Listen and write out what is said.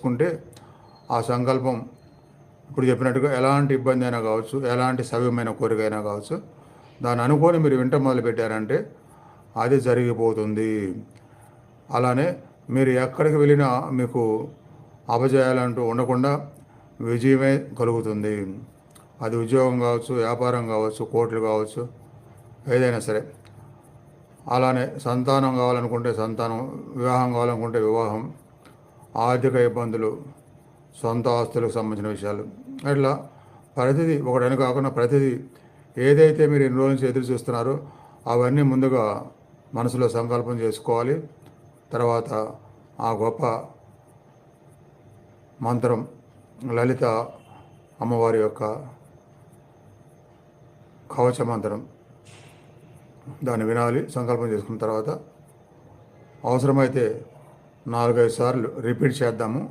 చేసుకుంటే ఆ సంకల్పం ఇప్పుడు చెప్పినట్టుగా ఎలాంటి ఇబ్బంది అయినా కావచ్చు, ఎలాంటి సవ్యమైన కోరిక అయినా కావచ్చు, దాన్ని అనుకొని మీరు వింట మొదలుపెట్టారంటే అది జరిగిపోతుంది. అలానే మీరు ఎక్కడికి వెళ్ళినా మీకు అపజయాలంటూ ఉండకుండా విజయమే కలుగుతుంది. అది ఉద్యోగం కావచ్చు, వ్యాపారం కావచ్చు, కోట్లు కావచ్చు, ఏదైనా సరే. అలానే సంతానం కావాలనుకుంటే సంతానం, వివాహం కావాలనుకుంటే వివాహం, ఆర్థిక ఇబ్బందులు, సొంత ఆస్తులకు సంబంధించిన విషయాలు, అట్లా ప్రతిదీ ఒకటని కాకుండా ప్రతిదీ ఏదైతే మీరు ఇన్ని రోజుల నుంచి ఎదురు చూస్తున్నారో అవన్నీ ముందుగా మనసులో సంకల్పం చేసుకోవాలి. తర్వాత ఆ గొప్ప మంత్రం లలిత అమ్మవారి యొక్క కవచ మంత్రం దాన్ని వినాలి. సంకల్పం చేసుకున్న తర్వాత అవసరమైతే 4-5 సార్లు రిపీట్ చేద్దాము.